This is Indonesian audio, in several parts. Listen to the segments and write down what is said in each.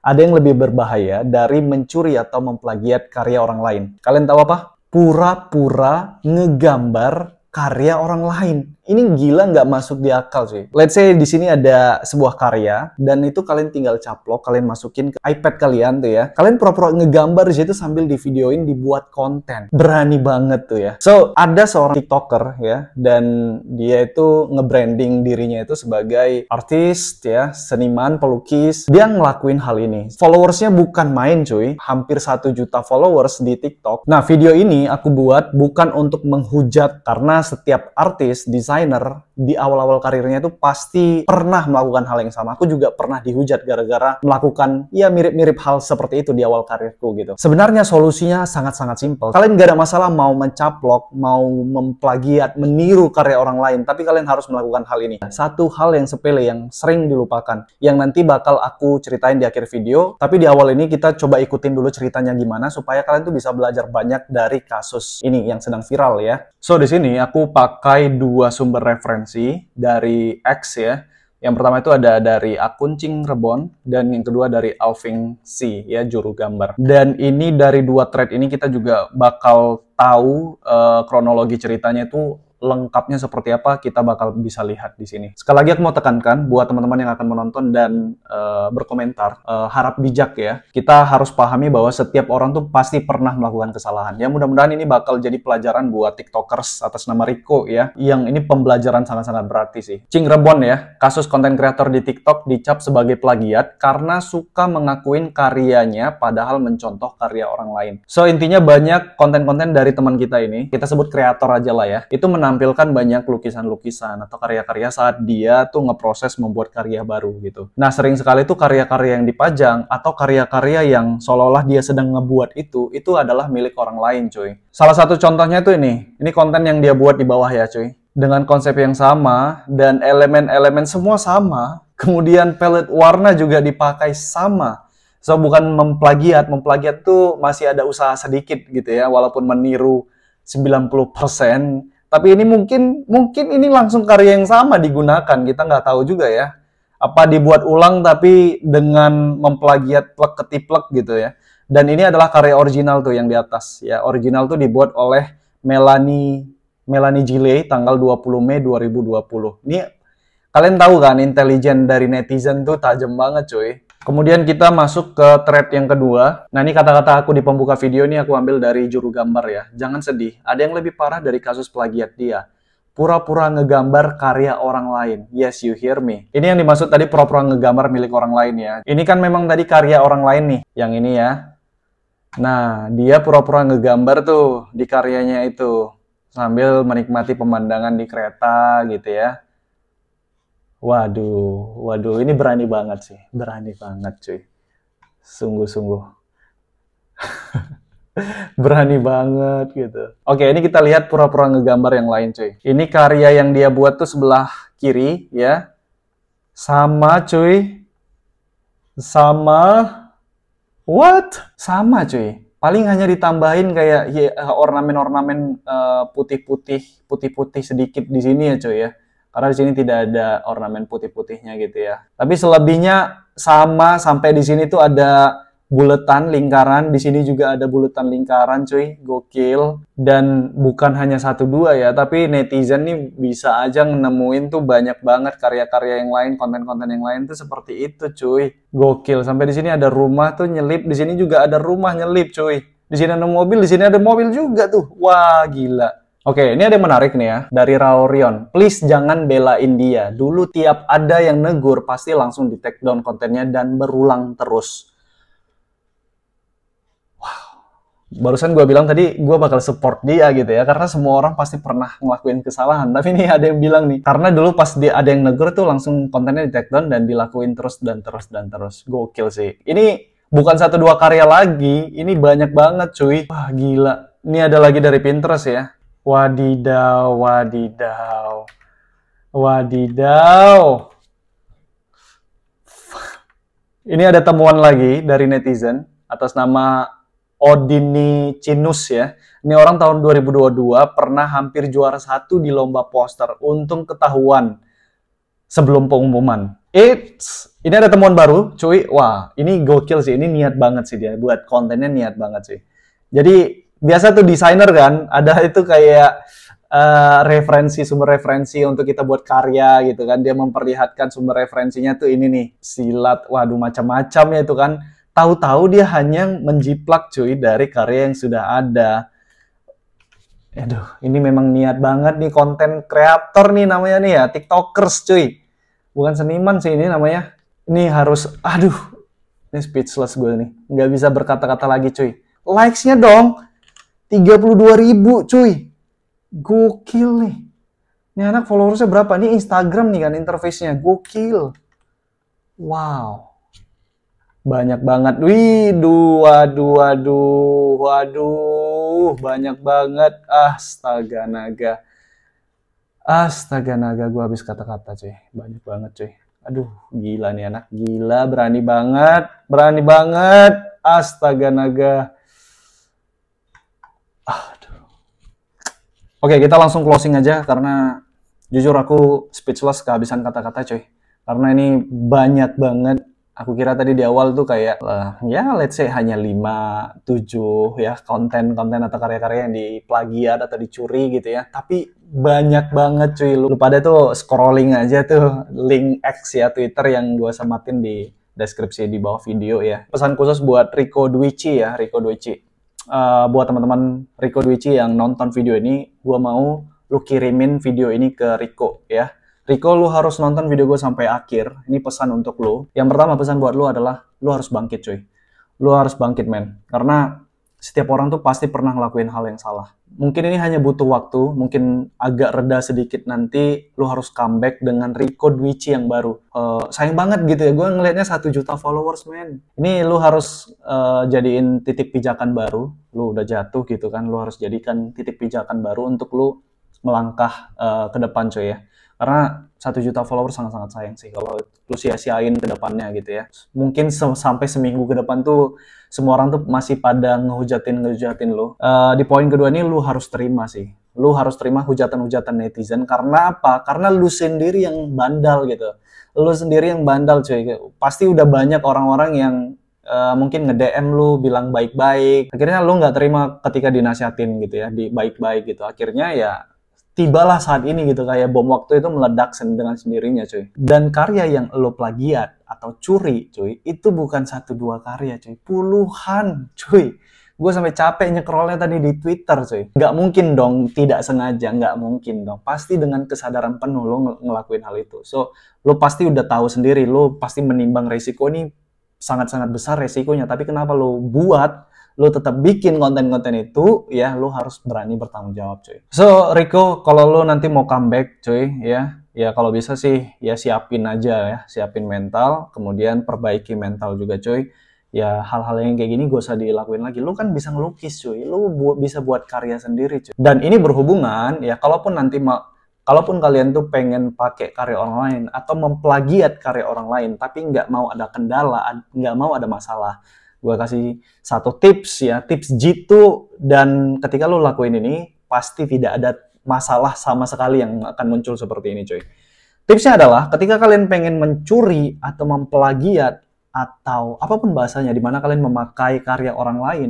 Ada yang lebih berbahaya dari mencuri atau memplagiat karya orang lain. Kalian tahu apa? Pura-pura ngegambar karya orang lain. Ini gila nggak masuk di akal sih. Let's say di sini ada sebuah karya dan itu kalian tinggal caplok, kalian masukin ke iPad kalian tuh ya. Kalian pura-pura ngegambar di situ sambil divideoin, dibuat konten. Berani banget tuh ya. So, ada seorang TikToker ya dan dia itu nge-branding dirinya itu sebagai artis ya, seniman, pelukis. Dia ngelakuin hal ini. Followersnya bukan main cuy. Hampir 1 juta followers di TikTok. Nah, video ini aku buat bukan untuk menghujat karena setiap artis, desainer di awal-awal karirnya itu pasti pernah melakukan hal yang sama. Aku juga pernah dihujat gara-gara melakukan ya mirip-mirip hal seperti itu di awal karirku gitu. Sebenarnya solusinya sangat-sangat simpel. Kalian gak ada masalah mau mencaplok, mau memplagiat, meniru karya orang lain, tapi kalian harus melakukan hal ini. Satu hal yang sepele yang sering dilupakan, yang nanti bakal aku ceritain di akhir video, tapi di awal ini kita coba ikutin dulu ceritanya gimana supaya kalian tuh bisa belajar banyak dari kasus ini yang sedang viral ya. So di sini aku pakai 2 sumber referensi dari X ya. Yang pertama itu ada dari akun Cing Rebon dan yang kedua dari Alvin C ya, juru gambar. Dan ini dari 2 thread ini kita juga bakal tahu kronologi ceritanya itu lengkapnya seperti apa, kita bakal bisa lihat di sini. Sekali lagi aku mau tekankan buat teman-teman yang akan menonton dan berkomentar, harap bijak ya. Kita harus pahami bahwa setiap orang tuh pasti pernah melakukan kesalahan. Ya mudah-mudahan ini bakal jadi pelajaran buat TikTokers atas nama Rico ya. Yang ini pembelajaran sangat-sangat berarti sih. Cing Rebon ya, kasus konten kreator di TikTok dicap sebagai plagiat karena suka mengakuin karyanya padahal mencontoh karya orang lain. So intinya banyak konten-konten dari teman kita ini, kita sebut kreator aja lah ya, itu menampilkan banyak lukisan-lukisan atau karya-karya saat dia tuh ngeproses membuat karya baru gitu. Nah sering sekali tuh karya-karya yang dipajang atau karya-karya yang seolah-olah dia sedang ngebuat itu adalah milik orang lain cuy. Salah satu contohnya tuh ini konten yang dia buat di bawah ya cuy. Dengan konsep yang sama dan elemen-elemen semua sama, kemudian palette warna juga dipakai sama. So bukan memplagiat tuh masih ada usaha sedikit gitu ya, walaupun meniru 90%. Tapi ini mungkin ini langsung karya yang sama digunakan, kita nggak tahu juga ya. Apa dibuat ulang tapi dengan memplagiat plek-ketiplek gitu ya. Dan ini adalah karya original tuh yang di atas ya. Original tuh dibuat oleh Melanie Gile tanggal 20 Mei 2020. Ini kalian tahu kan intelijen dari netizen tuh tajam banget cuy. Kemudian kita masuk ke thread yang kedua. Nah ini kata-kata aku di pembuka video ini aku ambil dari juru gambar ya. Jangan sedih, ada yang lebih parah dari kasus plagiat dia. Pura-pura ngegambar karya orang lain. Yes, you hear me. Ini yang dimaksud tadi pura-pura ngegambar milik orang lain ya. Ini kan memang tadi karya orang lain nih, yang ini ya. Nah, dia pura-pura ngegambar tuh di karyanya itu. Sambil menikmati pemandangan di kereta gitu ya. Waduh, ini berani banget sih. Berani banget cuy. Sungguh-sungguh. Berani banget gitu. Oke, ini kita lihat pura-pura ngegambar yang lain cuy. Ini karya yang dia buat tuh sebelah kiri ya. Sama cuy. Sama. What? Sama cuy. Paling hanya ditambahin kayak ornamen-ornamen putih-putih sedikit di sini ya cuy ya. Karena di sini tidak ada ornamen putih-putihnya gitu ya. Tapi selebihnya sama, sampai di sini tuh ada buletan lingkaran, di sini juga ada buletan lingkaran cuy, gokil. Dan bukan hanya 1-2 ya, tapi netizen nih bisa aja nemuin tuh banyak banget karya-karya yang lain, konten-konten yang lain tuh seperti itu cuy. Gokil, sampai di sini ada rumah tuh nyelip, di sini juga ada rumah nyelip cuy. Di sini ada mobil, di sini ada mobil juga tuh. Wah, gila. Oke, ini ada yang menarik nih ya, dari Raorion. Please jangan belain dia. Dulu tiap ada yang negur, pasti langsung di take down kontennya dan berulang terus. Wow. Barusan gue bilang tadi, gue bakal support dia gitu ya, karena semua orang pasti pernah ngelakuin kesalahan. Tapi ini ada yang bilang nih, karena dulu pas dia ada yang negur tuh langsung kontennya di take down dan dilakuin terus dan terus dan terus. Gokil sih. Ini bukan 1-2 karya lagi, ini banyak banget cuy. Wah gila. Ini ada lagi dari Pinterest ya. Wadidaw. Ini ada temuan lagi dari netizen atas nama Odini Cinus ya. Ini orang tahun 2022 pernah hampir juara 1 di lomba poster. Untung ketahuan sebelum pengumuman. Ini ada temuan baru, cuy. Wah, ini gokil sih. Ini niat banget sih dia. Buat kontennya niat banget sih. Jadi, biasa tuh desainer kan, ada itu kayak sumber referensi untuk kita buat karya gitu kan. Dia memperlihatkan sumber referensinya tuh ini nih, silat. Waduh, macam-macam ya itu kan. Tahu-tahu dia hanya menjiplak cuy dari karya yang sudah ada. Aduh, ini memang niat banget nih, konten kreator nih namanya nih ya, TikTokers cuy. Bukan seniman sih ini namanya. Ini harus, aduh, ini speechless gue nih. Nggak bisa berkata-kata lagi cuy. Likes-nya dong, 32.000 cuy. Gokil nih. Ini anak followersnya berapa? Ini Instagram nih kan interface-nya. Gokil. Wow. Banyak banget. Waduh. Banyak banget. Astaga naga, gue habis kata-kata cuy. Banyak banget cuy. Aduh, gila nih anak. Gila, berani banget. Astaga naga. Aduh. Oke, kita langsung closing aja karena jujur aku speechless kehabisan kata-kata cuy. Karena ini banyak banget. Aku kira tadi di awal tuh kayak, ya let's say hanya 5, 7 ya konten-konten atau karya-karya yang diplagiat atau dicuri gitu ya. Tapi banyak banget cuy. Lu pada tuh scrolling aja tuh link X ya Twitter yang gue samatin di deskripsi di bawah video ya. Pesan khusus buat Rico Dwici ya, Rico Dwici. Buat teman-teman Rico Dwici yang nonton video ini, gue mau lu kirimin video ini ke Rico ya. Rico, lu harus nonton video gue sampai akhir. Ini pesan untuk lu. Yang pertama pesan buat lu adalah, lu harus bangkit cuy. Lu harus bangkit men. Karena setiap orang tuh pasti pernah ngelakuin hal yang salah. Mungkin ini hanya butuh waktu, mungkin agak reda sedikit nanti, lu harus comeback dengan Rico Dwici yang baru. Sayang banget gitu ya, gue ngelihatnya 1 juta followers men. Ini lu harus jadiin titik pijakan baru. Lu udah jatuh gitu kan, lu harus jadikan titik pijakan baru untuk lu melangkah ke depan cuy ya. Karena 1 juta follower sangat-sangat sayang sih kalau lu sia-siain ke depannya gitu ya. Mungkin sampai seminggu ke depan tuh semua orang tuh masih pada ngehujatin lu. Di poin kedua ini lu harus terima sih. Lu harus terima hujatan-hujatan netizen. Karena apa? Karena lu sendiri yang bandal gitu. Lu sendiri yang bandal cuy. Pasti udah banyak orang-orang yang mungkin nge-DM lu bilang baik-baik. Akhirnya lu nggak terima ketika dinasihatin gitu ya, di baik-baik gitu. Akhirnya ya tibalah saat ini gitu, kayak bom waktu itu meledak dengan sendirinya cuy. Dan karya yang lo plagiat atau curi cuy, itu bukan 1-2 karya cuy, puluhan cuy. Gue sampai capek nyekrolnya tadi di Twitter cuy. Nggak mungkin dong tidak sengaja, nggak mungkin dong. Pasti dengan kesadaran penuh lo ngelakuin hal itu. So, lo pasti udah tahu sendiri, lo pasti menimbang resiko ini sangat-sangat besar resikonya. Tapi kenapa lo buat? Lo tetap bikin konten-konten itu, ya lo harus berani bertanggung jawab cuy. So Rico, kalau lo nanti mau comeback cuy, ya kalau bisa sih ya siapin aja ya, siapin mental, kemudian perbaiki mental juga cuy. Ya hal-hal yang kayak gini gak usah dilakuin lagi. Lo kan bisa ngelukis cuy, lo bisa buat karya sendiri cuy. Dan ini berhubungan ya, kalaupun kalian tuh pengen pakai karya orang lain atau memplagiat karya orang lain, tapi nggak mau ada kendala, nggak mau ada masalah, gue kasih 1 tips ya, tips jitu, dan ketika lo lakuin ini, pasti tidak ada masalah sama sekali yang akan muncul seperti ini cuy. Tipsnya adalah, ketika kalian pengen mencuri atau memplagiat, atau apapun bahasanya, dimana kalian memakai karya orang lain,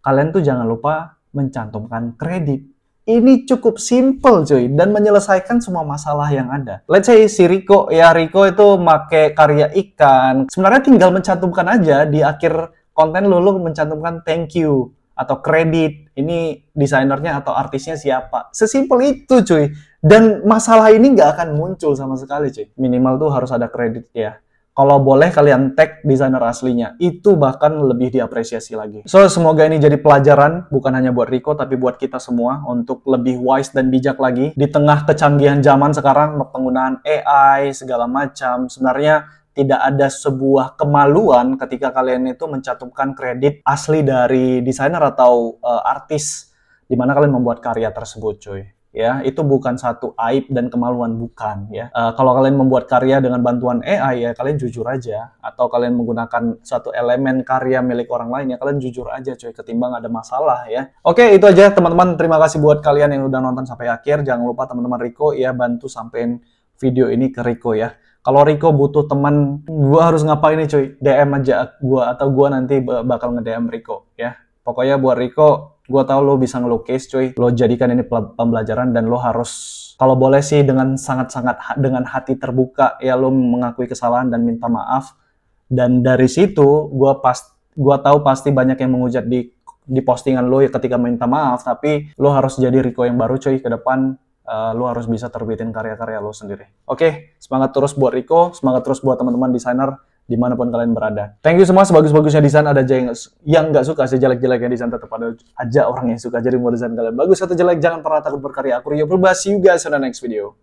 kalian tuh jangan lupa mencantumkan kredit. Ini cukup simple cuy, dan menyelesaikan semua masalah yang ada. Let's say si Rico itu make karya ikan, sebenarnya tinggal mencantumkan aja di akhir konten lu mencantumkan thank you atau kredit, ini desainernya atau artisnya siapa. Sesimpel itu cuy. Dan masalah ini nggak akan muncul sama sekali cuy. Minimal tuh harus ada kredit ya. Kalau boleh kalian tag desainer aslinya, itu bahkan lebih diapresiasi lagi. So semoga ini jadi pelajaran, bukan hanya buat Rico tapi buat kita semua untuk lebih wise dan bijak lagi. Di tengah kecanggihan zaman sekarang, penggunaan AI segala macam, sebenarnya tidak ada sebuah kemaluan ketika kalian itu mencantumkan kredit asli dari desainer atau artis di mana kalian membuat karya tersebut cuy. Ya, itu bukan satu aib dan kemaluan, bukan ya. Kalau kalian membuat karya dengan bantuan AI ya kalian jujur aja, atau kalian menggunakan suatu elemen karya milik orang lain ya kalian jujur aja cuy, ketimbang ada masalah ya. Oke, itu aja teman-teman. Terima kasih buat kalian yang udah nonton sampai akhir. Jangan lupa teman-teman Rico ya bantu sampein video ini ke Rico ya. Kalau Rico butuh teman, gue harus ngapain nih cuy? DM aja gue, atau gue nanti bakal nge-DM Rico ya. Pokoknya buat Rico, gue tahu lo bisa ngelukis cuy. Lo jadikan ini pembelajaran dan lo harus, kalau boleh sih dengan sangat-sangat dengan hati terbuka ya, lo mengakui kesalahan dan minta maaf. Dan dari situ gue tahu pasti banyak yang menghujat di postingan lo ya ketika minta maaf, tapi lo harus jadi Rico yang baru cuy ke depan. Lo harus bisa terbitin karya-karya lo sendiri. Oke, semangat terus buat Rico, semangat terus buat teman-teman desainer dimanapun kalian berada. Thank you semua, sebagus-bagusnya desain ada aja yang nggak suka, sejelek-jeleknya desain tetap ada aja orang yang suka. Jadi mau desain kalian bagus atau jelek, jangan pernah takut berkarya. Aku Rio Purba, see you guys on the next video.